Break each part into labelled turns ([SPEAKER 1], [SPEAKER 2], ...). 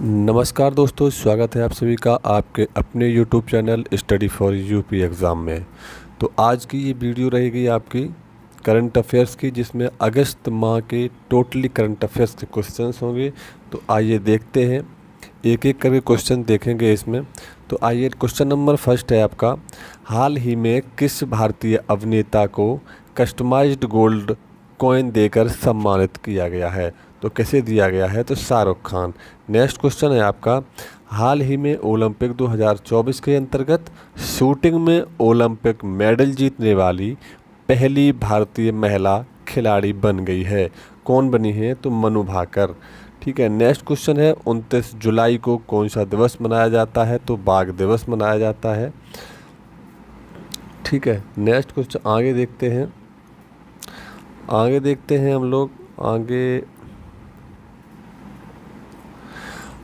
[SPEAKER 1] नमस्कार दोस्तों, स्वागत है आप सभी का आपके अपने YouTube channel study for UP exam में। तो आज की ये वीडियो रहेगी आपकी करंट अफेयर्स की, जिसमें अगस्त माह के टोटली करंट अफेयर्स के क्वेश्चंस होंगे। तो आइए देखते हैं, एक एक करके क्वेश्चन देखेंगे इसमें। तो आइए, क्वेश्चन नंबर फर्स्ट है आपका, हाल ही में किस भारतीय अभिनेता को कस्टमाइज्ड गोल्ड कॉइन देकर सम्मानित किया गया है? तो कैसे दिया गया है? तो शाहरुख खान। नेक्स्ट क्वेश्चन है आपका, हाल ही में ओलंपिक 2024 के अंतर्गत शूटिंग में ओलंपिक मेडल जीतने वाली पहली भारतीय महिला खिलाड़ी बन गई है। कौन बनी है? तो मनु भाकर। ठीक है। नेक्स्ट क्वेश्चन है, 29 जुलाई को कौन सा दिवस मनाया जाता है? तो बाघ दिवस मनाया जाता है। ठीक है। नेक्स्ट क्वेश्चन आगे देखते हैं, हम लोग आगे।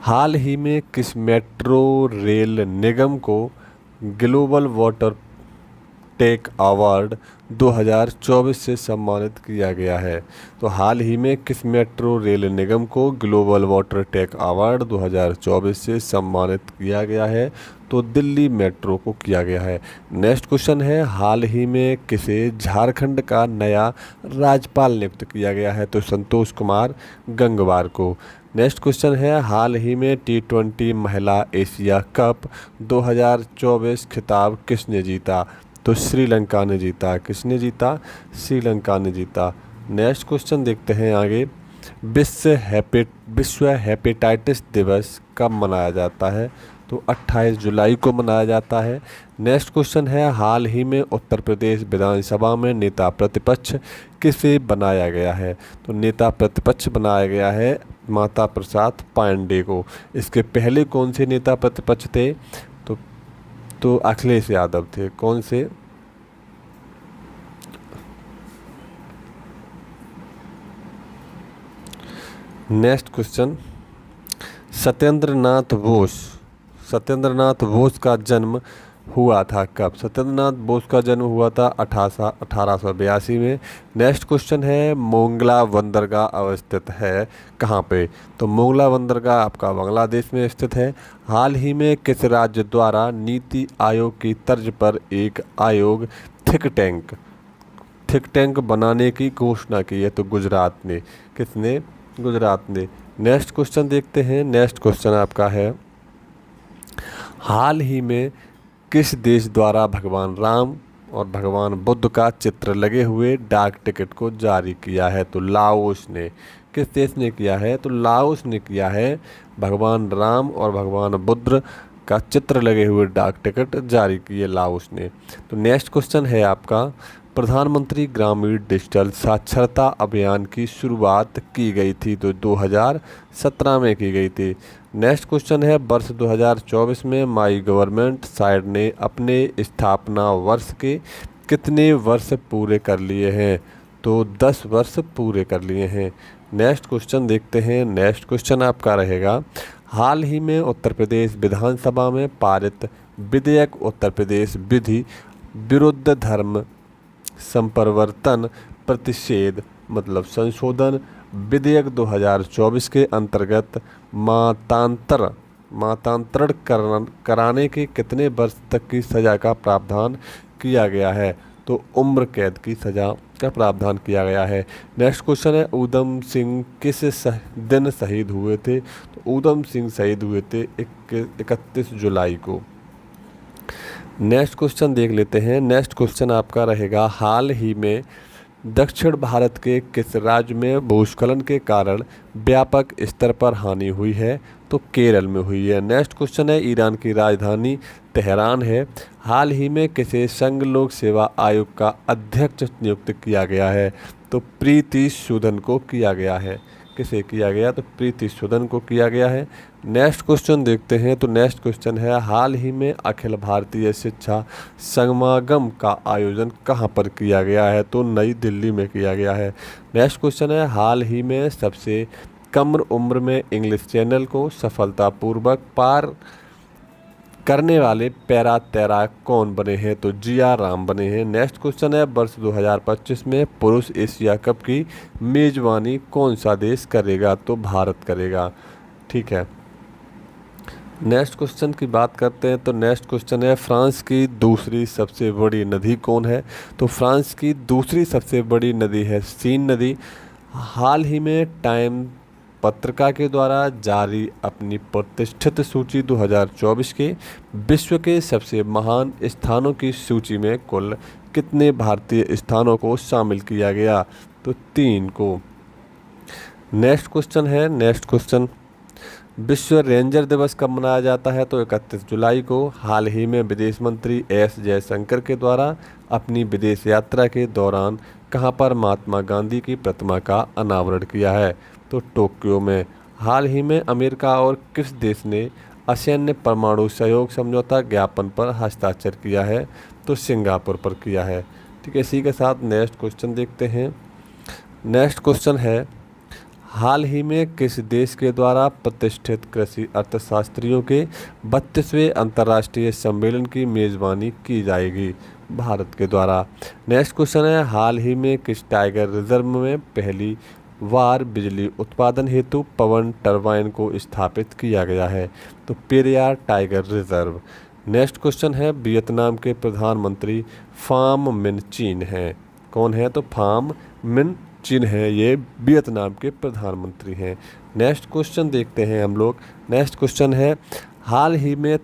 [SPEAKER 1] हाल ही में किस मेट्रो रेल निगम को ग्लोबल वाटर टेक अवार्ड 2024 से सम्मानित किया गया है? तो हाल ही में किस मेट्रो रेल निगम को ग्लोबल वाटर टेक अवार्ड 2024 से सम्मानित किया गया है? तो दिल्ली मेट्रो को किया गया है। नेक्स्ट क्वेश्चन है, हाल ही में किसे झारखंड का नया राज्यपाल नियुक्त किया गया है? तो संतोष कुमार गंगवार को। नेक्स्ट क्वेश्चन है, हाल ही में T20 महिला एशिया कप 2024 खिताब किसने जीता? तो श्रीलंका ने जीता। किसने जीता? श्रीलंका ने जीता। नेक्स्ट क्वेश्चन देखते हैं आगे, विश्व हेपेटाइटिस दिवस कब मनाया जाता है? तो 28 जुलाई को मनाया जाता है। नेक्स्ट क्वेश्चन है, हाल ही में उत्तर प्रदेश विधानसभा में नेता प्रतिपक्ष किसे बनाया गया है? तो नेता प्रतिपक्ष बनाया गया है माता प्रसाद पांडे को। इसके पहले कौन से नेता प्रतिपक्ष थे? तो अखिलेश यादव थे। कौन से? नेक्स्ट क्वेश्चन, सत्येंद्रनाथ बोस का जन्म हुआ था कब? सत्येंद्रनाथ बोस का जन्म हुआ था 1882 में। नेक्स्ट क्वेश्चन है, मोंगला बंदरगाह अवस्थित है कहाँ पे? तो मोंगला बंदरगाह आपका बांग्लादेश में स्थित है। हाल ही में किस राज्य द्वारा नीति आयोग की तर्ज पर एक आयोग थिंक टैंक बनाने की घोषणा की है? तो गुजरात ने। किसने? गुजरात ने। नेक्स्ट क्वेश्चन देखते हैं। नेक्स्ट क्वेश्चन आपका है, हाल ही में किस देश द्वारा भगवान राम और भगवान बुद्ध का चित्र लगे हुए डाक टिकट को जारी किया है? तो लाओस ने। किस देश ने किया है? तो लाओस ने किया है। भगवान राम और भगवान बुद्ध का चित्र लगे हुए डाक टिकट जारी किए लाओस ने। तो नेक्स्ट क्वेश्चन है आपका, प्रधानमंत्री ग्रामीण डिजिटल साक्षरता अभियान की शुरुआत की गई थी? तो 2017 में की गई थी। नेक्स्ट क्वेश्चन है, वर्ष 2024 में माई गवर्नमेंट साइट ने अपने स्थापना वर्ष के कितने वर्ष पूरे कर लिए हैं? तो 10 वर्ष पूरे कर लिए हैं। नेक्स्ट क्वेश्चन देखते हैं। नेक्स्ट क्वेश्चन आपका रहेगा, हाल ही में उत्तर प्रदेश विधानसभा में पारित विधेयक उत्तर प्रदेश विधि विरुद्ध धर्म संप्रवर्तन प्रतिषेध मतलब संशोधन विधेयक 2024 के अंतर्गत मतांतरण कराने के कितने वर्ष तक की सज़ा का प्रावधान किया गया है? तो उम्र कैद की सज़ा का प्रावधान किया गया है। नेक्स्ट क्वेश्चन है, ऊधम सिंह किस दिन शहीद हुए थे? तो ऊधम सिंह शहीद हुए थे 31 जुलाई को। नेक्स्ट क्वेश्चन देख लेते हैं। नेक्स्ट क्वेश्चन आपका रहेगा, हाल ही में दक्षिण भारत के किस राज्य में भूस्खलन के कारण व्यापक स्तर पर हानि हुई है? तो केरल में हुई है। नेक्स्ट क्वेश्चन है, ईरान की राजधानी तेहरान है। हाल ही में किसे संघ लोक सेवा आयोग का अध्यक्ष नियुक्त किया गया है? तो प्रीति सूदन को किया गया है। किसे किया गया? तो प्रीति सूदन को किया गया है। नेक्स्ट क्वेश्चन देखते हैं। तो नेक्स्ट क्वेश्चन है, हाल ही में अखिल भारतीय शिक्षा समागम का आयोजन कहाँ पर किया गया है? तो नई दिल्ली में किया गया है। नेक्स्ट क्वेश्चन है, हाल ही में सबसे कम उम्र में इंग्लिश चैनल को सफलतापूर्वक पार करने वाले पैरा तैराक कौन बने हैं? तो जिया राम बने हैं। नेक्स्ट क्वेश्चन है, वर्ष 2025 में पुरुष एशिया कप की मेजबानी कौन सा देश करेगा? तो भारत करेगा। ठीक है। नेक्स्ट क्वेश्चन की बात करते हैं तो नेक्स्ट क्वेश्चन है फ्रांस की दूसरी सबसे बड़ी नदी कौन है। तो फ्रांस की दूसरी सबसे बड़ी नदी है सीन नदी। हाल ही में टाइम पत्रिका के द्वारा जारी अपनी प्रतिष्ठित सूची 2024 के विश्व के सबसे महान स्थानों की सूची में कुल कितने भारतीय स्थानों को शामिल किया गया। तो 3 को। नेक्स्ट क्वेश्चन है नेक्स्ट क्वेश्चन विश्व रेंजर दिवस कब मनाया जाता है। तो 31 जुलाई को। हाल ही में विदेश मंत्री एस जयशंकर के द्वारा अपनी विदेश यात्रा के दौरान कहां पर महात्मा गांधी की प्रतिमा का अनावरण किया है। तो टोक्यो में। हाल ही में अमेरिका और किस देश ने असैन्य परमाणु सहयोग समझौता ज्ञापन पर हस्ताक्षर किया है। तो सिंगापुर पर किया है। ठीक है, इसी के साथ नेक्स्ट क्वेश्चन देखते हैं। नेक्स्ट क्वेश्चन है हाल ही में किस देश के द्वारा प्रतिष्ठित कृषि अर्थशास्त्रियों के 32वें अंतर्राष्ट्रीय सम्मेलन की मेज़बानी की जाएगी। भारत के द्वारा। नेक्स्ट क्वेश्चन है हाल ही में किस टाइगर रिजर्व में पहली बार बिजली उत्पादन हेतु पवन टरबाइन को स्थापित किया गया है। तो Periyar tiger reserve. Next question है वियतनाम के प्रधानमंत्री फाम मिन चीन हैं। कौन है। तो फाम मिन चीन है, ये वियतनाम के प्रधानमंत्री हैं। नेक्स्ट क्वेश्चन देखते हैं हम लोग। नेक्स्ट क्वेश्चन है हाल ही में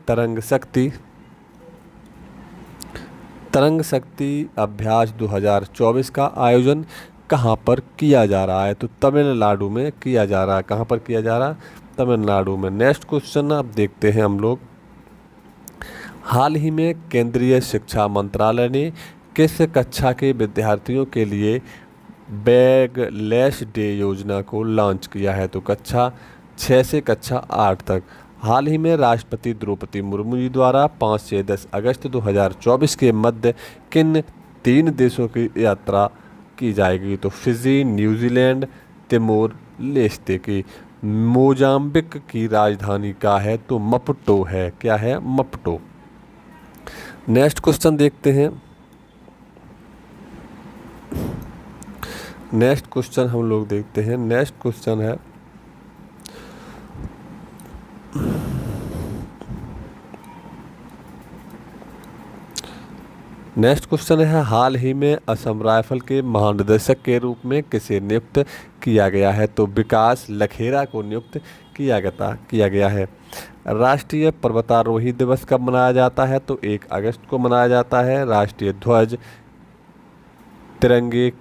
[SPEAKER 1] तरंग शक्ति अभ्यास 2024 का आयोजन कहाँ पर किया जा रहा है। तो तमिलनाडु में किया जा रहा है। कहाँ पर किया जा रहा है। तमिलनाडु में। नेक्स्ट क्वेश्चन अब देखते हैं हम लोग। हाल ही में केंद्रीय शिक्षा मंत्रालय ने किस कक्षा के विद्यार्थियों के लिए बैगलेस डे योजना को लॉन्च किया है। तो कक्षा 6 से कक्षा 8 तक। हाल ही में राष्ट्रपति द्रौपदी मुर्मू जी द्वारा 5 से 10 अगस्त 2024 के मध्य किन 3 देशों की यात्रा की जाएगी। तो फिजी, न्यूजीलैंड, तिमोर लेस्ते की। मोजाम्बिक की राजधानी क्या है। तो मपुटो है। क्या है। मपुटो। नेक्स्ट क्वेश्चन देखते हैं। नेक्स्ट क्वेश्चन हम लोग देखते हैं। नेक्स्ट क्वेश्चन है हाल ही में असम राइफल के महानिदेशक के रूप में किसे नियुक्त किया गया है। तो विकास लखेरा को नियुक्त किया गया है। राष्ट्रीय पर्वतारोही दिवस कब मनाया जाता है। तो 1 अगस्त को मनाया जाता है। राष्ट्रीय ध्वज तिरंगे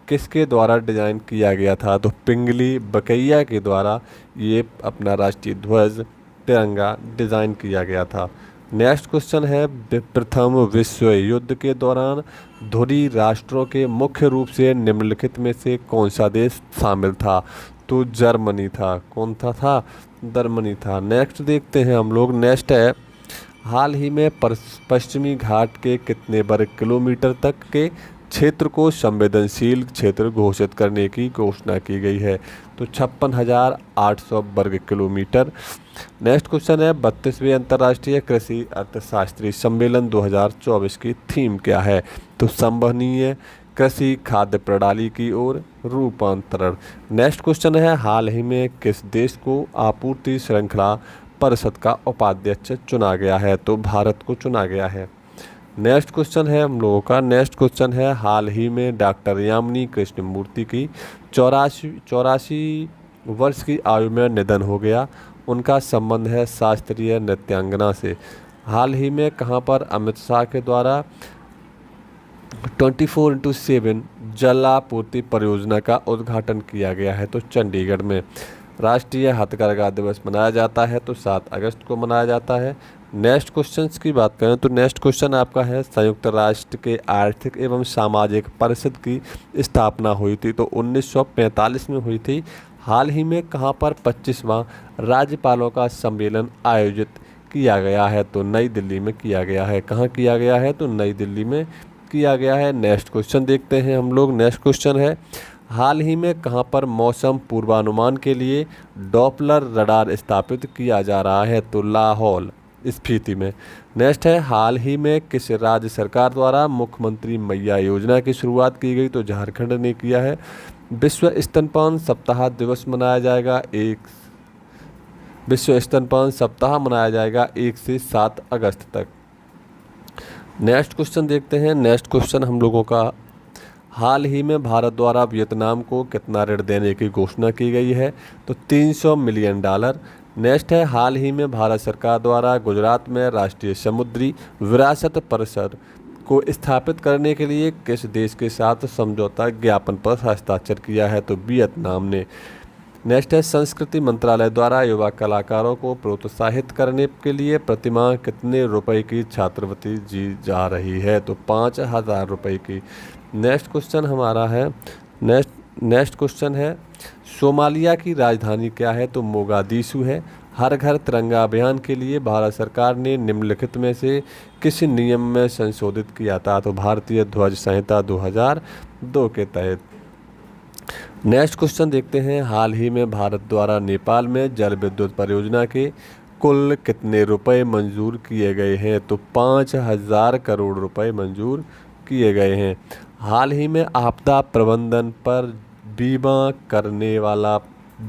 [SPEAKER 1] किसके द्वारा डिजाइन किया गया था। तो पिंगली बकैया के द्वारा ये अपना राष्ट्रीय ध्वज तिरंगा डिजाइन किया गया था। नेक्स्ट क्वेश्चन है प्रथम विश्व युद्ध के दौरान धुरी राष्ट्रों के मुख्य रूप से निम्नलिखित में से कौन सा देश शामिल था। तो जर्मनी था। कौन था। जर्मनी था। नेक्स्ट देखते हैं हम लोग। नेक्स्ट है हाल ही में पश्चिमी घाट के कितने वर्ग किलोमीटर तक के क्षेत्र को संवेदनशील क्षेत्र घोषित करने की घोषणा की गई है। तो 56,800 वर्ग किलोमीटर। नेक्स्ट क्वेश्चन है 32वें अंतर्राष्ट्रीय कृषि अर्थशास्त्री सम्मेलन 2024 की थीम क्या है। तो संवहनीय कृषि खाद्य प्रणाली की ओर रूपांतरण। नेक्स्ट क्वेश्चन है हाल ही में किस देश को आपूर्ति श्रृंखला परिषद का उपाध्यक्ष चुना गया है। तो भारत को चुना गया है। नेक्स्ट क्वेश्चन है हम लोगों का। नेक्स्ट क्वेश्चन है हाल ही में डॉक्टर यामिनी कृष्णमूर्ति की 84 वर्ष की आयु में निधन हो गया। उनका संबंध है शास्त्रीय नृत्यांगना से। हाल ही में कहां पर अमित शाह के द्वारा 24/7 जल आपूर्ति परियोजना का उद्घाटन किया गया है। तो चंडीगढ़ में। राष्ट्रीय हथकरघा दिवस मनाया जाता है। तो 7 अगस्त को मनाया जाता है। नेक्स्ट क्वेश्चंस की बात करें तो नेक्स्ट क्वेश्चन आपका है संयुक्त राष्ट्र के आर्थिक एवं सामाजिक परिषद की स्थापना हुई थी। तो 1945 में हुई थी। हाल ही में कहां पर 25वां राज्यपालों का सम्मेलन आयोजित किया गया है। तो नई दिल्ली में किया गया है। कहाँ किया गया है। तो नई दिल्ली में किया गया है। नेक्स्ट क्वेश्चन देखते हैं हम लोग। नेक्स्ट क्वेश्चन है हाल ही में कहां पर मौसम पूर्वानुमान के लिए डॉपलर रडार स्थापित किया जा रहा है। तो लाहौल स्फीति में। नेक्स्ट है हाल ही में किस राज्य सरकार द्वारा मुख्यमंत्री मैया योजना की शुरुआत की गई। तो झारखंड ने किया है। विश्व स्तनपान सप्ताह दिवस मनाया जाएगा विश्व स्तनपान सप्ताह मनाया जाएगा 1 से 7 अगस्त तक। नेक्स्ट क्वेश्चन देखते हैं। नेक्स्ट क्वेश्चन हम लोगों का, हाल ही में भारत द्वारा वियतनाम को कितना ऋण देने की घोषणा की गई है? तो $300 मिलियन। नेक्स्ट है, हाल ही में भारत सरकार द्वारा गुजरात में राष्ट्रीय समुद्री विरासत परिषद को स्थापित करने के लिए किस देश के साथ समझौता ज्ञापन पर हस्ताक्षर किया है? तो वियतनाम ने। नेक्स्ट है, संस्कृति मंत्रालय द्वारा युवा कलाकारों को प्रोत्साहित करने के लिए प्रतिमाह कितने रुपए की छात्रवृत्ति दी जा रही है? तो 5,000 रुपये की। नेक्स्ट क्वेश्चन हमारा है, नेक्स्ट क्वेश्चन है, सोमालिया की राजधानी क्या है? तो मोगादिशु है। हर घर तिरंगा अभियान के लिए भारत सरकार ने निम्नलिखित में से किस नियम में संशोधित किया था? तो भारतीय ध्वज संहिता 2002 के तहत। नेक्स्ट क्वेश्चन देखते हैं, हाल ही में भारत द्वारा नेपाल में जल विद्युत परियोजना के कुल कितने रुपए मंजूर किए गए हैं? तो 5,000 करोड़ रुपए मंजूर किए गए हैं। हाल ही में आपदा प्रबंधन पर बीमा करने वाला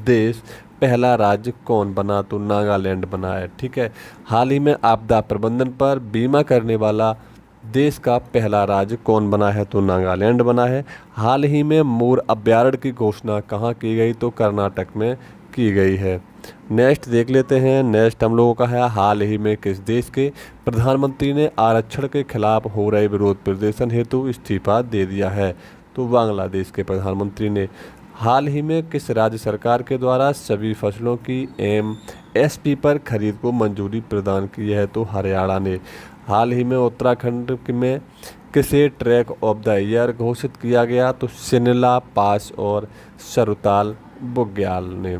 [SPEAKER 1] देश पहला राज्य कौन बना? तो नागालैंड बना है। ठीक है, हाल ही में आपदा प्रबंधन पर बीमा करने वाला देश का पहला राज्य कौन बना है? तो नागालैंड बना है। हाल ही में मोर अभयारण्य की घोषणा कहाँ की गई? तो कर्नाटक में की गई है। नेक्स्ट देख लेते हैं। नेक्स्ट हम लोगों का है, हाल ही में किस देश के प्रधानमंत्री ने आरक्षण के खिलाफ हो रहे विरोध प्रदर्शन हेतु इस्तीफा दे दिया है? तो बांग्लादेश के प्रधानमंत्री ने। हाल ही में किस राज्य सरकार के द्वारा सभी फसलों की MSP पर खरीद को मंजूरी प्रदान की है? तो हरियाणा ने। हाल ही में उत्तराखंड में किसे ट्रैक ऑफ द ईयर घोषित किया गया? तो सिनला पास और सरुताल बुग्याल ने।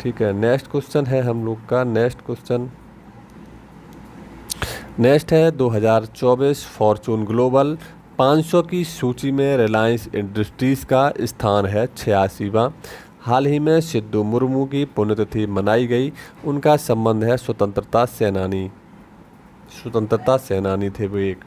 [SPEAKER 1] ठीक है, नेक्स्ट क्वेश्चन है हम लोग का, नेक्स्ट है 2024 फॉर्चून ग्लोबल 500 की सूची में रिलायंस इंडस्ट्रीज का स्थान है 86वां। हाल ही में सिद्धू मुर्मू की पुण्यतिथि मनाई गई। उनका संबंध है स्वतंत्रता सेनानी थे वो एक।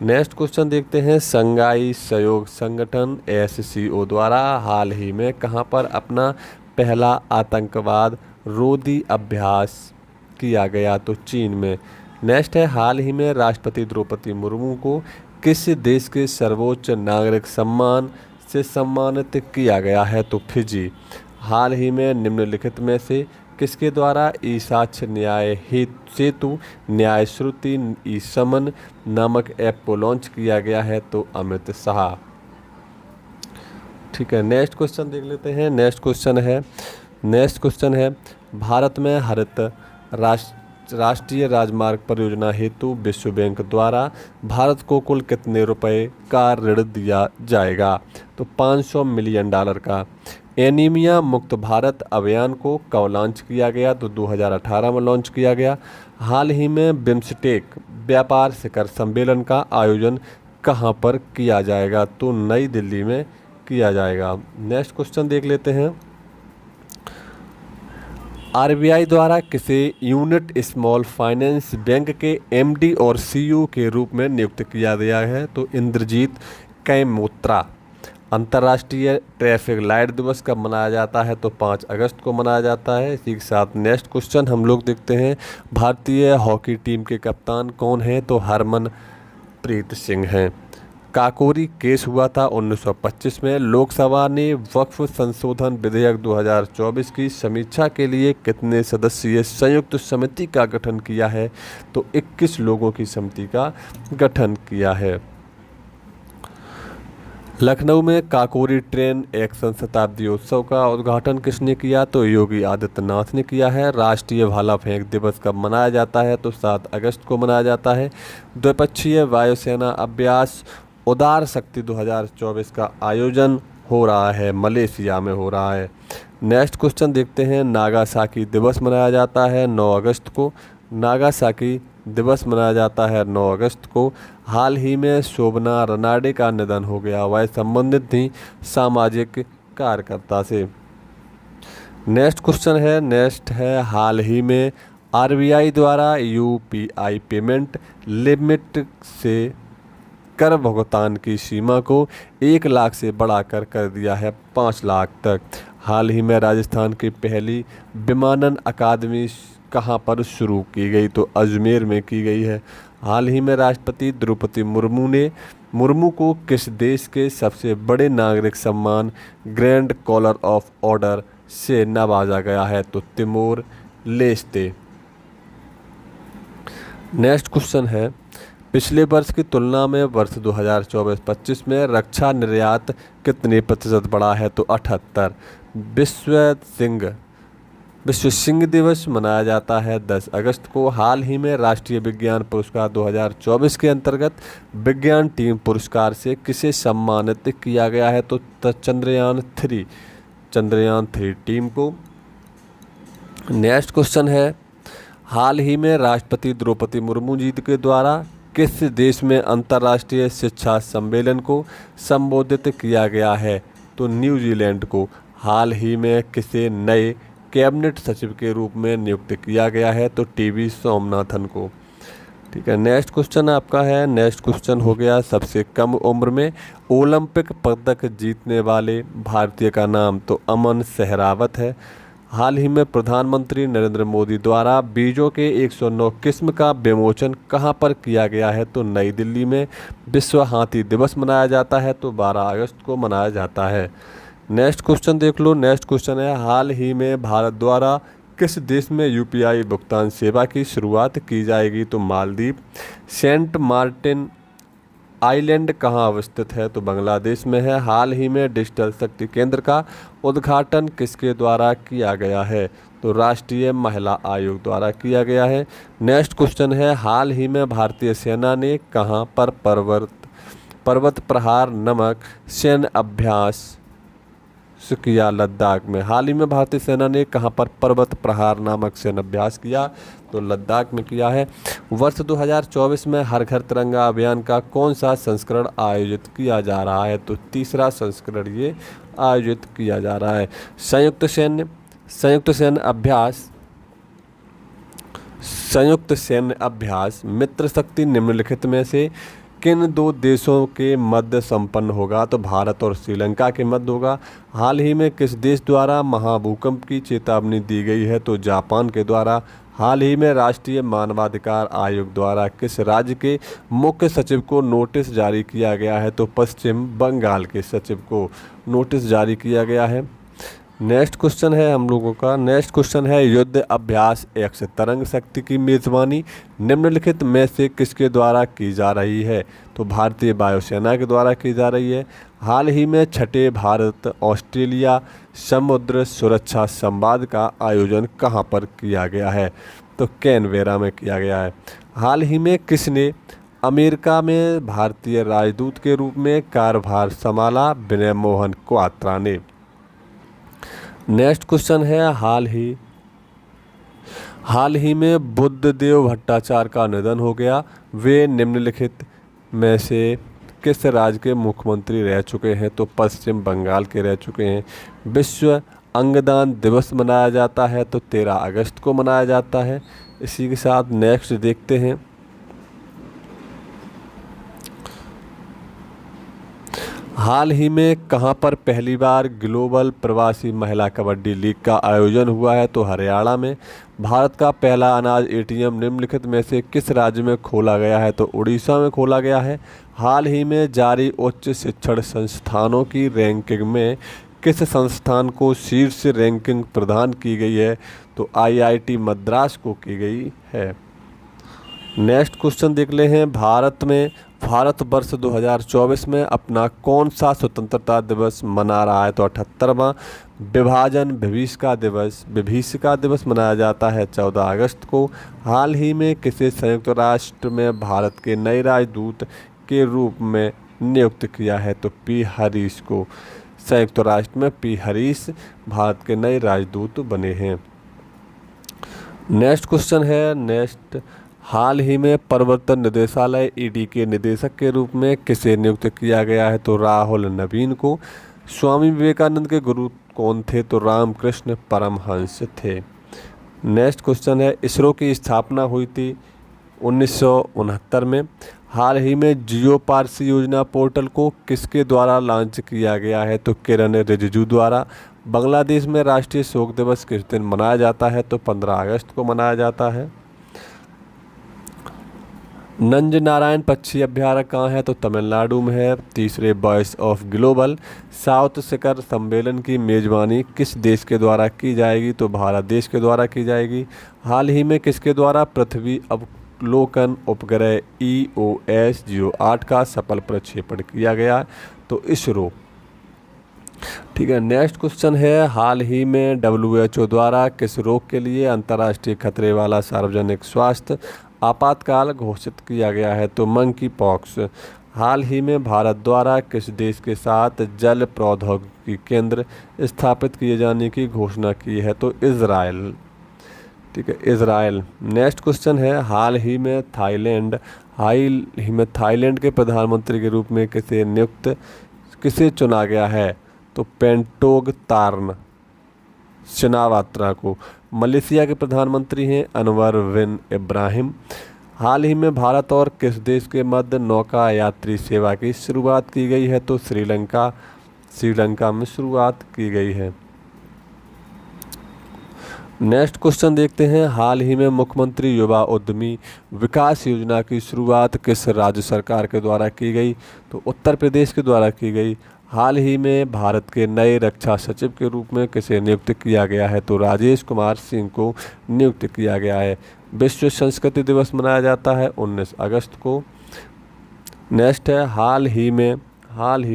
[SPEAKER 1] नेक्स्ट क्वेश्चन देखते हैं, संघाई सहयोग संगठन SCO द्वारा हाल ही में कहां पर अपना पहला आतंकवाद रोधी अभ्यास किया गया? तो चीन में। नेक्स्ट है, हाल ही में राष्ट्रपति द्रौपदी मुर्मू को किस देश के सर्वोच्च नागरिक सम्मान से सम्मानित किया गया है? तो फिजी। हाल ही में निम्नलिखित में से किसके द्वारा ई साक्ष्य न्याय सेतु न्याय श्रुति ई समन नामक ऐप को लॉन्च किया गया है? तो अमित शाह। ठीक है, नेक्स्ट क्वेश्चन देख लेते हैं। नेक्स्ट क्वेश्चन है, भारत में हरित राष्ट्रीय राजमार्ग परियोजना हेतु विश्व बैंक द्वारा भारत को कुल कितने रुपए का ऋण दिया जाएगा? तो $500 मिलियन का। एनीमिया मुक्त भारत अभियान को कब लॉन्च किया गया? तो 2018 में लॉन्च किया गया। हाल ही में बिम्स्टेक व्यापार शिखर सम्मेलन का आयोजन कहां पर किया जाएगा? तो नई दिल्ली में किया जाएगा। नेक्स्ट क्वेश्चन देख लेते हैं, RBI द्वारा किसे यूनिट स्मॉल फाइनेंस बैंक के MD और CEO के रूप में नियुक्त किया गया है? तो इंद्रजीत कैमोत्रा। अंतर्राष्ट्रीय ट्रैफिक लाइट दिवस कब मनाया जाता है? तो 5 अगस्त को मनाया जाता है। इसी के साथ नेक्स्ट क्वेश्चन हम लोग देखते हैं, भारतीय हॉकी टीम के कप्तान कौन हैं? तो हरमनप्रीत सिंह हैं। काकोरी केस हुआ था 1925 में। लोकसभा ने वक्फ संशोधन विधेयक 2024 की समीक्षा के लिए कितने सदस्यीय संयुक्त समिति का गठन किया है? तो 21 लोगों की समिति का गठन किया है। लखनऊ में काकोरी ट्रेन एक्शन शताब्दी उत्सव का उद्घाटन किसने किया? तो योगी आदित्यनाथ ने किया है। राष्ट्रीय भाला फेंक दिवस कब मनाया जाता है? तो 7 अगस्त को मनाया जाता है। द्विपक्षीय वायुसेना अभ्यास उदार शक्ति 2024 का आयोजन हो रहा है, मलेशिया में हो रहा है। नेक्स्ट क्वेश्चन देखते हैं, नागासाकी दिवस मनाया जाता है 9 अगस्त को। नागासाकी दिवस मनाया जाता है 9 अगस्त को। हाल ही में शोभना रनाडे का निधन हो गया। वह संबंधित थी सामाजिक कार्यकर्ता से। नेक्स्ट क्वेश्चन है, नेक्स्ट है, हाल ही में RBI द्वारा UPI पेमेंट लिमिट से कर भुगतान की सीमा को 1 लाख से बढ़ाकर कर दिया है 5 लाख तक। हाल ही में राजस्थान की पहली विमानन अकादमी कहाँ पर शुरू की गई? तो अजमेर में की गई है। हाल ही में राष्ट्रपति द्रौपदी मुर्मू को किस देश के सबसे बड़े नागरिक सम्मान ग्रैंड कॉलर ऑफ ऑर्डर से नवाजा गया है? तो तिमोर लेस्ते। नेक्स्ट क्वेश्चन है, पिछले वर्ष की तुलना में वर्ष 2024-25 में रक्षा निर्यात कितने प्रतिशत बढ़ा है? तो 78। विश्व सिंह दिवस मनाया जाता है 10 अगस्त को। हाल ही में राष्ट्रीय विज्ञान पुरस्कार 2024 के अंतर्गत विज्ञान टीम पुरस्कार से किसे सम्मानित किया गया है? तो चंद्रयान 3 टीम को। नेक्स्ट क्वेश्चन है, हाल ही में राष्ट्रपति द्रौपदी मुर्मू जी के द्वारा किस देश में अंतर्राष्ट्रीय शिक्षा सम्मेलन को संबोधित किया गया है? तो न्यूजीलैंड को। हाल ही में किसे नए कैबिनेट सचिव के रूप में नियुक्त किया गया है? तो टीवी सोमनाथन को। ठीक है, नेक्स्ट क्वेश्चन आपका है, नेक्स्ट क्वेश्चन हो गया, सबसे कम उम्र में ओलंपिक पदक जीतने वाले भारतीय का नाम? तो अमन सहरावत है। हाल ही में प्रधानमंत्री नरेंद्र मोदी द्वारा बीजों के 109 किस्म का विमोचन कहां पर किया गया है? तो नई दिल्ली में। विश्व हाथी दिवस मनाया जाता है तो 12 अगस्त को मनाया जाता है। नेक्स्ट क्वेश्चन देख लो, नेक्स्ट क्वेश्चन है, हाल ही में भारत द्वारा किस देश में यूपीआई भुगतान सेवा की शुरुआत की जाएगी? तो मालदीव। सेंट मार्टिन आइलैंड कहाँ अवस्थित है? तो बांग्लादेश में है। हाल ही में डिजिटल शक्ति केंद्र का उद्घाटन किसके द्वारा किया गया है? तो राष्ट्रीय महिला आयोग द्वारा किया गया है। नेक्स्ट क्वेश्चन है, हाल ही में भारतीय सेना ने कहाँ पर पर्वत प्रहार नामक सैन्य अभ्यास किया? लद्दाख में। हाल ही में भारतीय सेना ने कहां पर पर्वत प्रहार नामक सैन्य अभ्यास किया? तो लद्दाख में किया है। वर्ष 2024 में हर घर तिरंगा अभियान का कौन सा संस्करण आयोजित किया जा रहा है? तो तीसरा संस्करण ये आयोजित किया जा रहा है। संयुक्त सैन्य अभ्यास मित्र शक्ति निम्नलिखित में से किन दो देशों के मध्य संपन्न होगा? तो भारत और श्रीलंका के मध्य होगा। हाल ही में किस देश द्वारा महाभूकंप की चेतावनी दी गई है? तो जापान के द्वारा। हाल ही में राष्ट्रीय मानवाधिकार आयोग द्वारा किस राज्य के मुख्य सचिव को नोटिस जारी किया गया है? तो पश्चिम बंगाल के सचिव को नोटिस जारी किया गया है। नेक्स्ट क्वेश्चन है हम लोगों का, नेक्स्ट क्वेश्चन है, युद्ध अभ्यास X तरंग शक्ति की मेजबानी निम्नलिखित में से किसके द्वारा की जा रही है? तो भारतीय वायुसेना के द्वारा की जा रही है। हाल ही में छठे भारत ऑस्ट्रेलिया समुद्र सुरक्षा संवाद का आयोजन कहां पर किया गया है? तो कैनबेरा में किया गया है। हाल ही में किसने अमेरिका में भारतीय राजदूत के रूप में कार्यभार संभाला? विनय मोहन क्वात्रा ने। नेक्स्ट क्वेश्चन है, हाल ही में बुद्धदेव भट्टाचार्य का निधन हो गया। वे निम्नलिखित में से किस राज्य के मुख्यमंत्री रह चुके हैं? तो पश्चिम बंगाल के रह चुके हैं। विश्व अंगदान दिवस मनाया जाता है तो 13 अगस्त को मनाया जाता है। इसी के साथ नेक्स्ट देखते हैं, हाल ही में कहां पर पहली बार ग्लोबल प्रवासी महिला कबड्डी लीग का आयोजन हुआ है? तो हरियाणा में। भारत का पहला अनाज एटीएम निम्नलिखित में से किस राज्य में खोला गया है? तो उड़ीसा में खोला गया है। हाल ही में जारी उच्च शिक्षण संस्थानों की रैंकिंग में किस संस्थान को शीर्ष रैंकिंग प्रदान की गई है? तो आईआईटी मद्रास को की गई है। नेक्स्ट क्वेश्चन देख ले हैं, भारत वर्ष 2024 में अपना कौन सा स्वतंत्रता दिवस मना रहा है? तो 78वां। विभाजन विभीषिका दिवस मनाया जाता है 14 अगस्त को। हाल ही में किसे संयुक्त राष्ट्र में भारत के नए राजदूत के रूप में नियुक्त किया है? तो पी हरीश को। संयुक्त राष्ट्र में पी हरीश भारत के नए राजदूत बने हैं। नेक्स्ट क्वेश्चन है, हाल ही में प्रवर्तन निदेशालय ईडी के निदेशक के रूप में किसे नियुक्त किया गया है? तो राहुल नवीन को। स्वामी विवेकानंद के गुरु कौन थे? तो रामकृष्ण परमहंस थे। नेक्स्ट क्वेश्चन है, इसरो की स्थापना हुई थी 1969 में। हाल ही में जियो पारसी योजना पोर्टल को किसके द्वारा लॉन्च किया गया है? तो किरण रिजिजू द्वारा। बांग्लादेश में राष्ट्रीय शोक दिवस किस दिन मनाया जाता है? तो 15 अगस्त को मनाया जाता है। नंज नारायण पक्षी अभयारण्य कहाँ है? तो तमिलनाडु में है। तीसरे वॉइस ऑफ ग्लोबल साउथ शिखर सम्मेलन की मेजबानी किस देश के द्वारा की जाएगी? तो भारत देश के द्वारा की जाएगी। हाल ही में किसके द्वारा पृथ्वी अवलोकन उपग्रह EOS 08 का सफल प्रक्षेपण किया गया? तो इसरो। ठीक है, नेक्स्ट क्वेश्चन है, हाल ही में WHO द्वारा किस रोग के लिए अंतर्राष्ट्रीय खतरे वाला सार्वजनिक स्वास्थ्य आपातकाल घोषित किया गया है? तो मंकी पॉक्स। हाल ही में भारत द्वारा किस देश के साथ जल प्रौद्योगिकी केंद्र स्थापित किए जाने की घोषणा की है? तो इजराइल। ठीक है, इजराइल। नेक्स्ट क्वेश्चन है, हाल ही में थाईलैंड के प्रधानमंत्री के रूप में किसे चुना गया है? तो पेंटोग शिनावात्रा को। मलेशिया के प्रधानमंत्री हैं अनवर बिन इब्राहिम। हाल ही में भारत और किस देश के मध्य नौका यात्री सेवा की शुरुआत की गई है? तो श्रीलंका में शुरुआत की गई है। नेक्स्ट क्वेश्चन देखते हैं, हाल ही में मुख्यमंत्री युवा उद्यमी विकास योजना की शुरुआत किस राज्य सरकार के द्वारा की गई? तो उत्तर प्रदेश के द्वारा की गई। हाल ही में भारत के नए रक्षा सचिव के रूप में किसे नियुक्त किया गया है? तो राजेश कुमार सिंह को नियुक्त किया गया है। विश्व संस्कृति दिवस मनाया जाता है 19 अगस्त को। नेक्स्ट है, हाल ही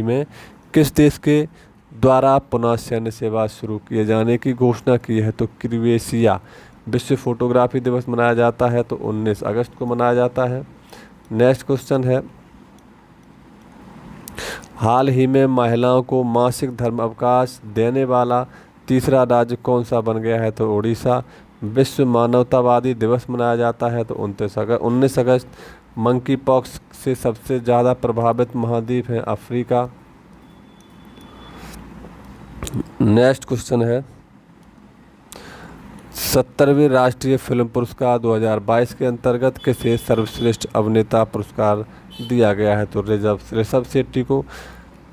[SPEAKER 1] में किस देश के द्वारा पुनः सैन्य सेवा शुरू किए जाने की घोषणा की है? तो क्रोएशिया। विश्व फोटोग्राफी दिवस मनाया जाता है तो 19 अगस्त को मनाया जाता है। नेक्स्ट क्वेश्चन है, हाल ही में महिलाओं को मासिक धर्म अवकाश देने वाला तीसरा राज्य कौन सा बन गया है? तो उड़ीसा। विश्व मानवतावादी दिवस मनाया जाता है तो 19 अगस्त। मंकी पॉक्स से सबसे ज़्यादा प्रभावित महाद्वीप है अफ्रीका। नेक्स्ट क्वेश्चन है, 70वें राष्ट्रीय फिल्म पुरस्कार 2022 के अंतर्गत किसे सर्वश्रेष्ठ अभिनेता पुरस्कार दिया गया है? तो ऋषभ शेट्टी को।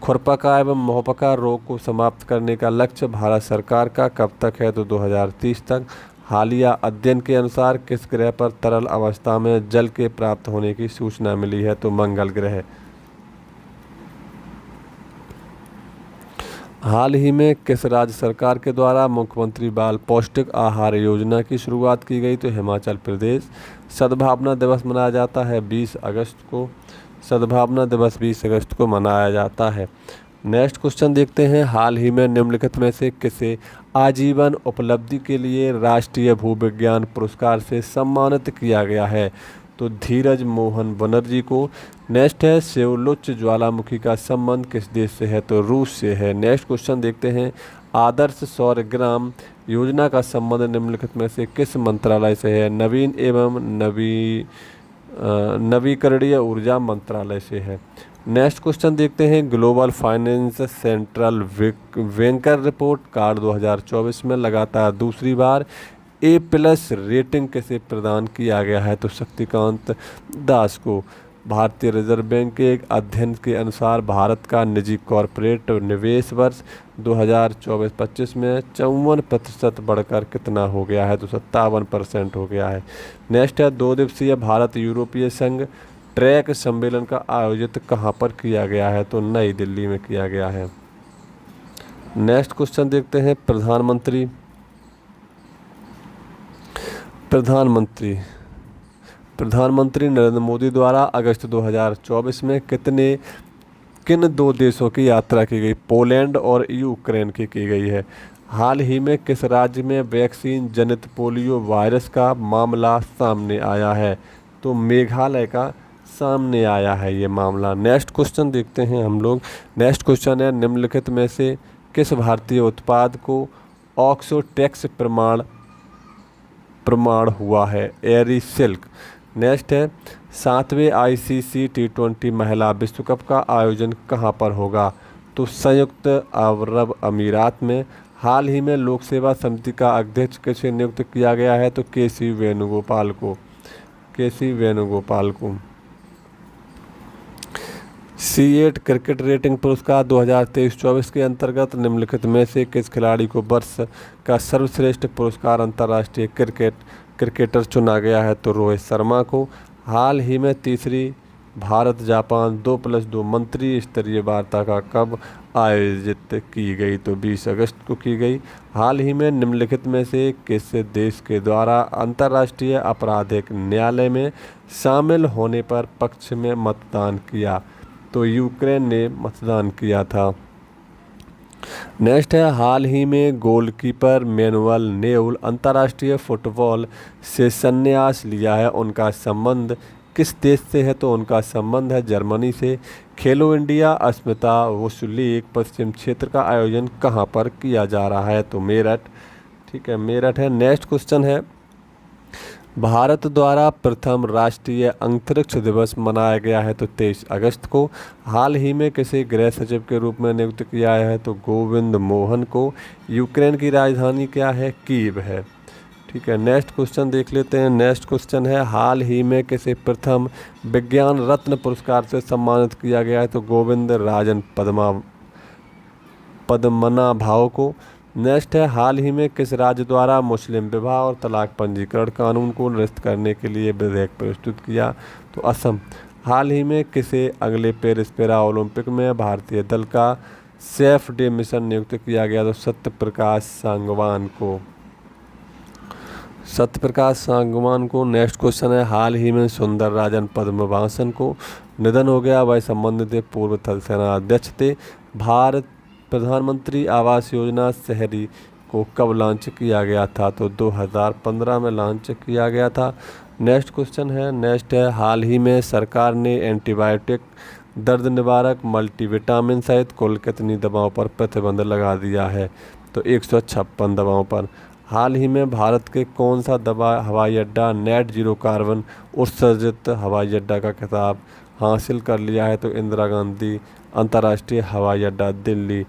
[SPEAKER 1] खुरपका एवं मुहपका रोग को समाप्त करने का लक्ष्य भारत सरकार का कब तक है? तो 2030 तक। हालिया अध्ययन के अनुसार किस ग्रह पर तरल अवस्था में जल के प्राप्त होने की सूचना मिली है? तो मंगल ग्रह। हाल ही में किस राज्य सरकार के द्वारा मुख्यमंत्री बाल पौष्टिक आहार योजना की शुरुआत की गई? तो हिमाचल प्रदेश। सद्भावना दिवस मनाया जाता है 20 अगस्त को। सद्भावना दिवस 20 अगस्त को मनाया जाता है। नेक्स्ट क्वेश्चन देखते हैं, हाल ही में निम्नलिखित में से किसे आजीवन उपलब्धि के लिए राष्ट्रीय भूविज्ञान पुरस्कार से सम्मानित किया गया है? तो धीरज मोहन बनर्जी को। नेक्स्ट है, सेवलोच्च ज्वालामुखी का संबंध किस देश से है? तो रूस से है। नेक्स्ट क्वेश्चन देखते हैं, आदर्श सौर ग्राम योजना का संबंध निम्नलिखित में से किस मंत्रालय से है? नवीन एवं नवीकरणीय ऊर्जा मंत्रालय से है। नेक्स्ट क्वेश्चन देखते हैं, global finance central banker report card 2024 में लगातार दूसरी बार A+ रेटिंग किसे प्रदान किया गया है? तो शक्तिकांत दास को। भारतीय रिजर्व बैंक के एक अध्ययन के अनुसार भारत का निजी कॉरपोरेट निवेश वर्ष 2024-25 में 54% बढ़कर कितना हो गया है? तो 57% हो गया है। नेक्स्ट है, 2 दिवसीय भारत यूरोपीय संघ ट्रैक सम्मेलन का आयोजित कहाँ पर किया गया है? तो नई दिल्ली में किया गया है। नेक्स्ट क्वेश्चन देखते हैं, प्रधानमंत्री नरेंद्र मोदी द्वारा अगस्त 2024 में किन 2 देशों की यात्रा की गई? पोलैंड और यूक्रेन की गई है। हाल ही में किस राज्य में वैक्सीन जनित पोलियो वायरस का मामला सामने आया है? तो मेघालय का सामने आया है ये मामला। नेक्स्ट क्वेश्चन देखते हैं हम लोग। नेक्स्ट क्वेश्चन है, निम्नलिखित में से किस भारतीय उत्पाद को ऑक्सो टैक्स प्रमाण हुआ है? एरी सिल्क। नेक्स्ट है, 7वें ICC T20 महिला विश्व कप का आयोजन कहाँ पर होगा? तो संयुक्त अरब अमीरात में। हाल ही में लोक सेवा समिति का अध्यक्ष किसे नियुक्त किया गया है? तो KC वेणुगोपाल को। C8 क्रिकेट रेटिंग पुरस्कार 2023-24 के अंतर्गत निम्नलिखित में से किस खिलाड़ी को वर्ष का सर्वश्रेष्ठ पुरस्कार अंतर्राष्ट्रीय क्रिकेटर चुना गया है? तो रोहित शर्मा को। हाल ही में तीसरी भारत जापान 2+2 मंत्री स्तरीय वार्ता का कब आयोजित की गई? तो 20 अगस्त को की गई। हाल ही में निम्नलिखित में से किस देश के द्वारा अंतर्राष्ट्रीय आपराधिक न्यायालय में शामिल होने पर पक्ष में मतदान किया? तो यूक्रेन ने मतदान किया था। नेक्स्ट है, हाल ही में गोलकीपर मैनुअल नेउल अंतर्राष्ट्रीय फुटबॉल से संन्यास लिया है। उनका संबंध किस देश से है? तो उनका संबंध है जर्मनी से। खेलो इंडिया अस्मिता वसुलीग पश्चिम क्षेत्र का आयोजन कहाँ पर किया जा रहा है? तो मेरठ। ठीक है, मेरठ है। नेक्स्ट क्वेश्चन है, भारत द्वारा प्रथम राष्ट्रीय अंतरिक्ष दिवस मनाया गया है? तो 23 अगस्त को। हाल ही में किसे गृह सचिव के रूप में नियुक्त किया है? तो गोविंद मोहन को। यूक्रेन की राजधानी क्या है? कीव है। ठीक है, नेक्स्ट क्वेश्चन देख लेते हैं। नेक्स्ट क्वेश्चन है, हाल ही में किसे प्रथम विज्ञान रत्न पुरस्कार से सम्मानित किया गया है? तो गोविंद राजन पद्मनाभाव को। नेक्स्ट है, हाल ही में किस राज्य द्वारा मुस्लिम विवाह और तलाक पंजीकरण कानून को निरस्त करने के लिए विधेयक प्रस्तुत किया? तो असम। हाल ही में किसे अगले पेरिस पैरा ओलंपिक में भारतीय दल का सेफ डे मिशन नियुक्त किया गया? तो सत्यप्रकाश सांगवान को। सत्यप्रकाश सांगवान को। नेक्स्ट क्वेश्चन है, हाल ही में सुंदर राजन पद्मवासन को निधन हो गया। वह संबंधित पूर्व थल सेना अध्यक्ष थे। भारत प्रधानमंत्री आवास योजना शहरी को कब लॉन्च किया गया था? तो 2015 में लॉन्च किया गया था। नेक्स्ट क्वेश्चन है, नेक्स्ट है, हाल ही में सरकार ने एंटीबायोटिक, दर्द निवारक, मल्टीविटामिन सहित कुल कितनी दवाओं पर प्रतिबंध लगा दिया है? तो 156 दवाओं पर। हाल ही में भारत के कौन सा हवाई अड्डा नेट जीरो कार्बन उत्सर्जित हवाई अड्डा का खिताब हासिल कर लिया है? तो इंदिरा गांधी अंतर्राष्ट्रीय हवाई अड्डा दिल्ली।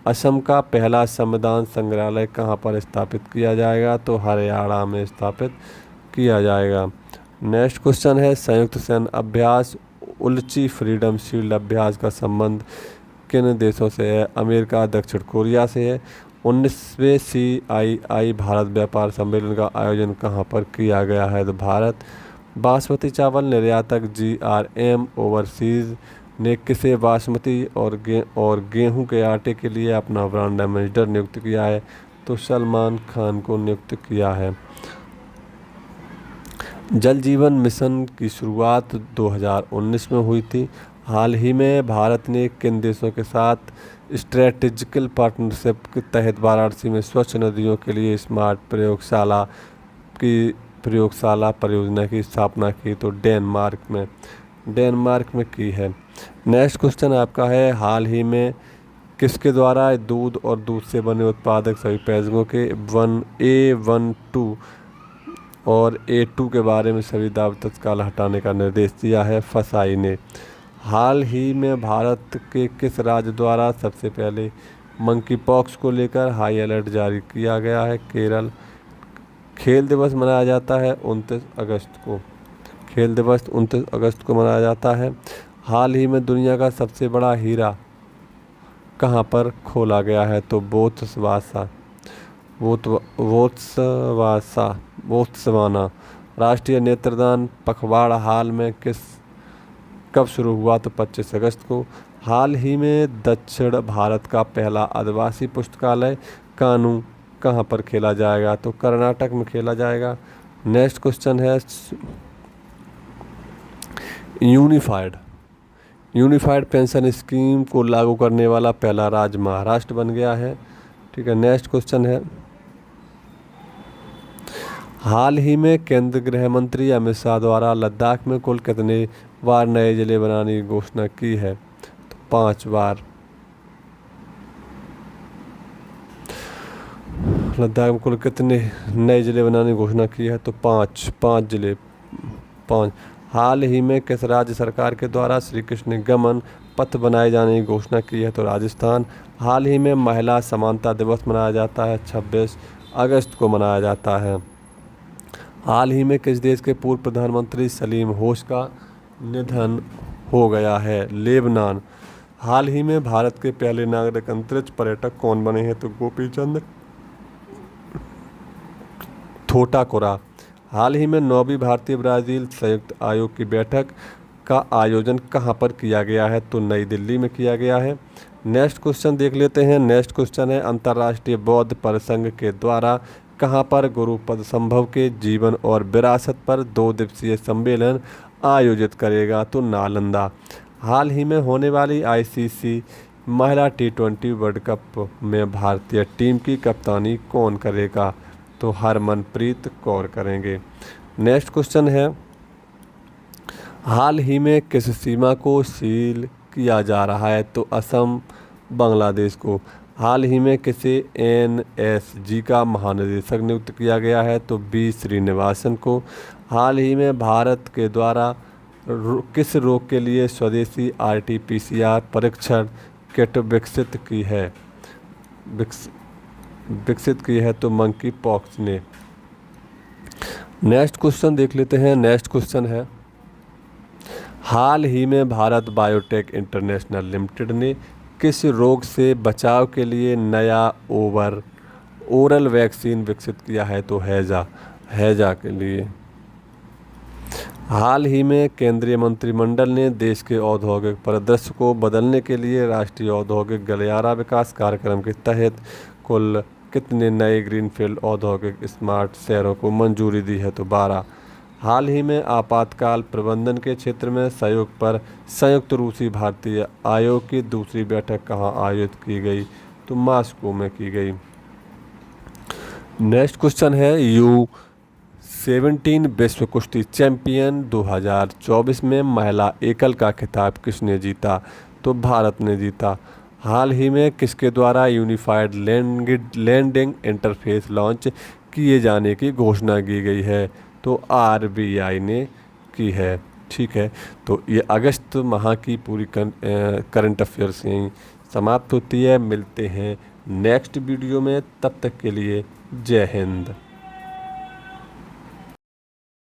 [SPEAKER 1] असम का पहला संविधान संग्रहालय कहाँ पर स्थापित किया जाएगा? तो हरियाणा में स्थापित किया जाएगा। नेक्स्ट क्वेश्चन है, संयुक्त सैन्य अभ्यास उल्ची फ्रीडम शील्ड अभ्यास का संबंध किन देशों से है? अमेरिका, दक्षिण कोरिया से है। 19वें CII भारत व्यापार सम्मेलन का आयोजन कहाँ पर किया गया है? तो भारत। बासमती चावल निर्यातक GRM ओवरसीज ने किसे बासमती और गेहूं के आटे के लिए अपना ब्रांड एम्बेसडर नियुक्त किया है? तो सलमान खान को नियुक्त किया है। जल जीवन मिशन की शुरुआत 2019 में हुई थी। हाल ही में भारत ने किन देशों के साथ स्ट्रेटेजिकल पार्टनरशिप के तहत वाराणसी में स्वच्छ नदियों के लिए स्मार्ट प्रयोगशाला परियोजना की स्थापना की? तो डेनमार्क में की है। नेक्स्ट क्वेश्चन आपका है, हाल ही में किसके द्वारा दूध और दूध से बने उत्पादक सभी पैकेजिंगों के 1A12 और A2 के बारे में सभी दावे तत्काल हटाने का निर्देश दिया है? फसाई ने। हाल ही में भारत के किस राज्य द्वारा सबसे पहले मंकी पॉक्स को लेकर हाई अलर्ट जारी किया गया है? केरल। खेल दिवस मनाया जाता है 29 अगस्त को। खेल दिवस 29 अगस्त को मनाया जाता है। हाल ही में दुनिया का सबसे बड़ा हीरा कहाँ पर खोला गया है? तो बोत्सवाना। राष्ट्रीय नेत्रदान पखवाड़ा हाल में कब शुरू हुआ? तो 25 अगस्त को। हाल ही में दक्षिण भारत का पहला आदिवासी पुस्तकालय कानू कहाँ पर खेला जाएगा? तो कर्नाटक में खेला जाएगा। नेक्स्ट क्वेश्चन है, यूनिफाइड पेंशन स्कीम को लागू करने वाला पहला राज्य महाराष्ट्र बन गया है। ठीक है, नेक्स्ट क्वेश्चन है, हाल ही में केंद्रीय गृह मंत्री अमित शाह द्वारा लद्दाख में कुल कितने बार नए जिले बनाने की घोषणा की है? तो 5 बार। लद्दाख में कुल कितने नए जिले बनाने की घोषणा की है? तो 5 जिले। 5। हाल ही में किस राज्य सरकार के द्वारा श्री कृष्ण गमन पथ बनाए जाने की घोषणा की है? तो राजस्थान। हाल ही में महिला समानता दिवस मनाया जाता है 26 अगस्त को मनाया जाता है। हाल ही में किस देश के पूर्व प्रधानमंत्री सलीम होश का निधन हो गया है। लेबनान। हाल ही में भारत के पहले नागरिक अंतरिक्ष पर्यटक कौन बने हैं? तो गोपीचंद थोटाकुरा। हाल ही में 9वीं भारतीय ब्राज़ील संयुक्त आयोग की बैठक का आयोजन कहाँ पर किया गया है? तो नई दिल्ली में किया गया है। नेक्स्ट क्वेश्चन देख लेते हैं। नेक्स्ट क्वेश्चन है अंतर्राष्ट्रीय बौद्ध परिसंघ के द्वारा कहाँ पर गुरुपद संभव के जीवन और विरासत पर 2 दिवसीय सम्मेलन आयोजित करेगा? तो नालंदा। हाल ही में होने वाली आईसीसी महिला T20 वर्ल्ड कप में भारतीय टीम की कप्तानी कौन करेगा? तो हरमनप्रीत कौर करेंगे। नेक्स्ट क्वेश्चन है हाल ही में किस सीमा को सील किया जा रहा है? तो असम बांग्लादेश को। हाल ही में किसे एनएसजी का महानिदेशक नियुक्त किया गया है? तो बी श्रीनिवासन को। हाल ही में भारत के द्वारा किस रोग के लिए स्वदेशी RT-PCR परीक्षण किट विकसित की है? तो मंकी पॉक्स ने। नेक्स्ट क्वेश्चन देख लेते हैं। नेक्स्ट क्वेश्चन है हाल ही में भारत बायोटेक इंटरनेशनल लिमिटेड ने किस रोग से बचाव के लिए नया ओरल वैक्सीन विकसित किया है? तो हैजा के लिए। हाल ही में केंद्रीय मंत्रिमंडल ने देश के औद्योगिक परिदृश्य को बदलने के लिए राष्ट्रीय औद्योगिक गलियारा विकास कार्यक्रम के तहत कुल कितने नए ग्रीनफील्ड औद्योगिक स्मार्ट शहरों को मंजूरी दी है? तो 12। हाल ही में आपातकाल प्रबंधन के क्षेत्र में सहयोग पर संयुक्त रूसी भारतीय आयोग की दूसरी बैठक कहाँ आयोजित की गई? तो मॉस्को में की गई। नेक्स्ट क्वेश्चन है U17 विश्व कुश्ती चैंपियन 2024 में महिला एकल का खिताब किसने जीता? तो भारत ने जीता। हाल ही में किसके द्वारा यूनिफाइड लैंडिंग इंटरफेस लॉन्च किए जाने की घोषणा की गई है? तो RBI ने की है। ठीक है, तो ये अगस्त माह की पूरी करंट अफेयर्स यहीं समाप्त होती है। मिलते हैं नेक्स्ट वीडियो में, तब तक के लिए जय हिंद।